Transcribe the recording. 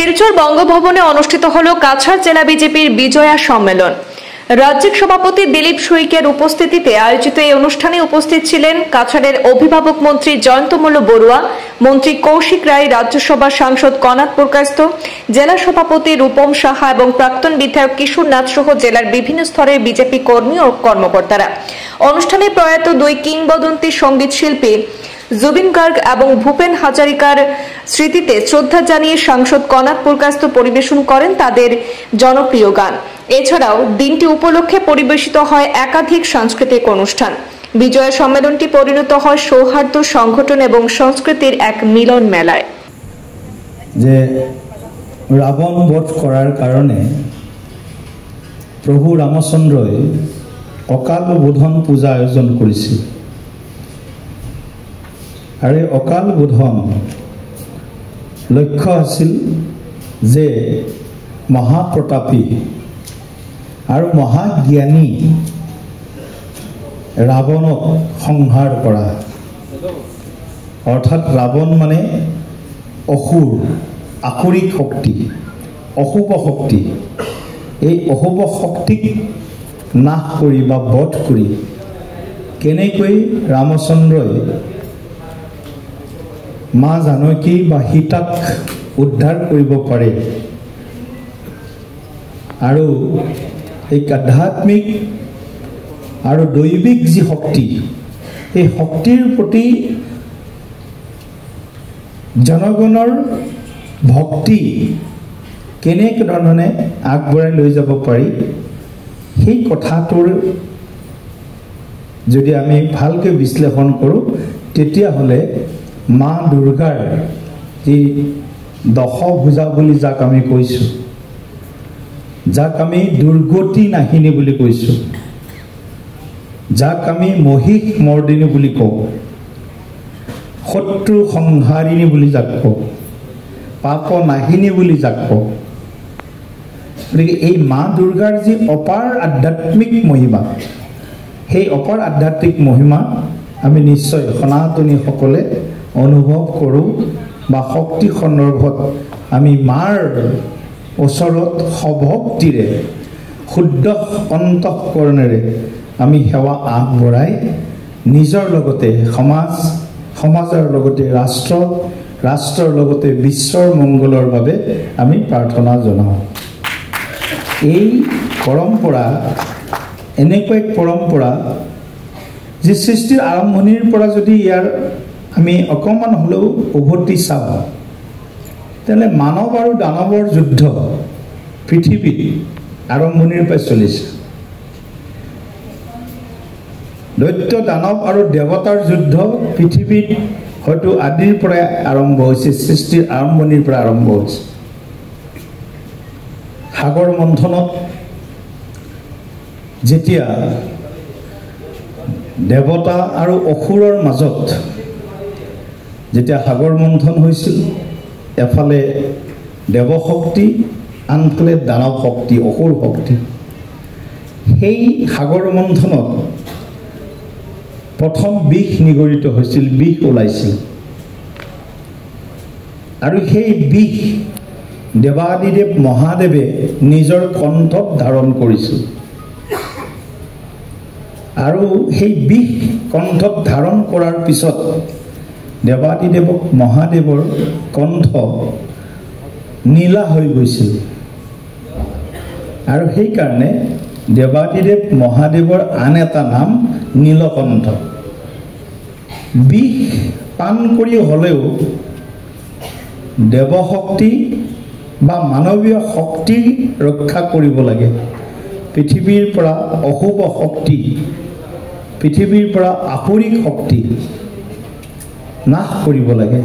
শিলচর বঙ্গভবনে অনুষ্ঠিত হলো কাছাড় জেলা বিজেপির বিজয়া সম্মেলন। রাজ্যিক সভাপতি দিলীপ শইকের উপস্থিতিতে আয়োজিত এই অনুষ্ঠানে উপস্থিত ছিলেন কাছাড়ের অভিভাবক মন্ত্রী জয়ন্তমল্ল বড়ুয়া, মন্ত্রী কৌশিক রায়, রাজ্যসভা সাংসদ কনাথ পুরকায়স্থ, জেলা সভাপতি রূপম সাহা এবং প্রাক্তন বিধায়ক কিশোর নাথ সহ জেলার বিভিন্ন স্তরের বিজেপি কর্মী ও কর্মকর্তারা। অনুষ্ঠানে প্রয়াত দুই কিংবদন্তি সঙ্গীত শিল্পী জুবিন গার্গ এবং ভূপেন হাজারিকার স্মৃতিতে শ্রদ্ধা জানিয়ে সাংসদ কনাথ পুরকায়স্থ পরিবেশন করেন তাদের জনপ্রিয় গান। এছাড়াও দিনটি উপলক্ষে পরিবেশিত হয় একাধিক সাংস্কৃতিক অনুষ্ঠান। বিজয়া সম্মেলনটি পরিণত হয় সৌহার্দ্য সংগঠন এবং সংস্কৃতির এক মিলন মেলায়। যে রাবণ বধ করার কারণে প্রভু রামচন্দ্রই অকাল বোধন পূজা আয়োজন করেছিল। আর এই অকাল বোধন লক্ষ্য আছিল যে মহাপ্ৰতাপী আৰু মহাজ্ঞানী ৰাৱণক সংহাৰ কৰা, অৰ্থাৎ ৰাৱণ মানে অসুৰ, আকৰিক শক্তি, অশুভ শক্তি। এই অশুভ শক্তিক নাশ কৰি বা বধ কৰি কেনেকৈ ৰামচন্দ্ৰই মা জানকী বা সীতাক উদ্ধাৰ কৰিব পাৰে আৰু এই আধ্যাত্মিক আৰু দৈবিক যি শক্তি, এই শক্তিৰ প্ৰতি জনগণৰ ভক্তি কেনেধৰণে আগবঢ়াই লৈ যাব পাৰি, সেই কথাটোৰ যদি আমি ভালকৈ বিশ্লেষণ কৰোঁ তেতিয়াহ'লে মা দুৰ্গাৰ যি দশভুজা বুলি যাক আমি কৈছোঁ, যাক আমি দুৰ্গতি নাশিনী বুলি কৈছোঁ, যাক আমি মহিষ মৰ্দিনী বুলি কওঁ, শত্ৰু সংহাৰিণী বুলি যাক কওঁ, পাপ নাশিনী বুলি যাক কওঁ। গতিকে এই মা দুৰ্গাৰ যি অপাৰ আধ্যাত্মিক মহিমা, সেই অপাৰ আধ্যাত্মিক মহিমা আমি নিশ্চয় সনাতনীসকলে অনুভৱ কৰোঁ বা শক্তি সন্দৰ্ভত আমি মাৰ ওচৰত সভক্তিৰে শুদ্ধ অন্তঃকৰণেৰে আমি সেৱা আগবঢ়াই নিজৰ লগতে সমাজৰ লগতে ৰাষ্ট্ৰৰ লগতে বিশ্বৰ মংগলৰ বাবে আমি প্ৰাৰ্থনা জনাওঁ। এই পৰম্পৰা এনেকুৱা এক পৰম্পৰা যি সৃষ্টিৰ আৰম্ভণিৰ পৰা যদি ইয়াৰ আমি অকণমান হ'লেও উভতি চাওঁ, তেনে মানৱ আৰু দানৱৰ যুদ্ধ পৃথিৱীত আৰম্ভণিৰ পৰা চলিছে। দৈত্য দানৱ আৰু দেৱতাৰ যুদ্ধ পৃথিৱীত হয়তো আদিৰ পৰাই আৰম্ভ হৈছে, সৃষ্টিৰ আৰম্ভণিৰ পৰা আৰম্ভ হৈছে। সাগৰ মন্থনত যেতিয়া দেৱতা আৰু অসুৰৰ মাজত যেতিয়া সাগৰ মন্থন হৈছিল, এফালে দেৱশক্তি, আনফালে দানৱ শক্তি, অসুৰ শক্তি। সেই সাগৰ মন্থনত প্ৰথম বিষ নিগৰিত হৈছিল, বিষ ওলাইছিল। আৰু সেই বিষ দেৱাদিদেৱ মহাদেৱে নিজৰ কণ্ঠত ধাৰণ কৰিছিল। আৰু সেই বিষ কণ্ঠত ধাৰণ কৰাৰ পিছত দেৱাদিদেৱক মহাদেৱৰ কণ্ঠ নীলা হৈ গৈছিল। আৰু সেইকাৰণে দেৱাদিদেৱ মহাদেৱৰ আন এটা নাম নীলকণ্ঠ। বিষ পান কৰি হ'লেও দেৱশক্তি বা মানৱীয় শক্তি ৰক্ষা কৰিব লাগে। পৃথিৱীৰ পৰা অশুভ শক্তি, পৃথিৱীৰ পৰা আসুৰিক শক্তি নাশ কৰিব লাগে।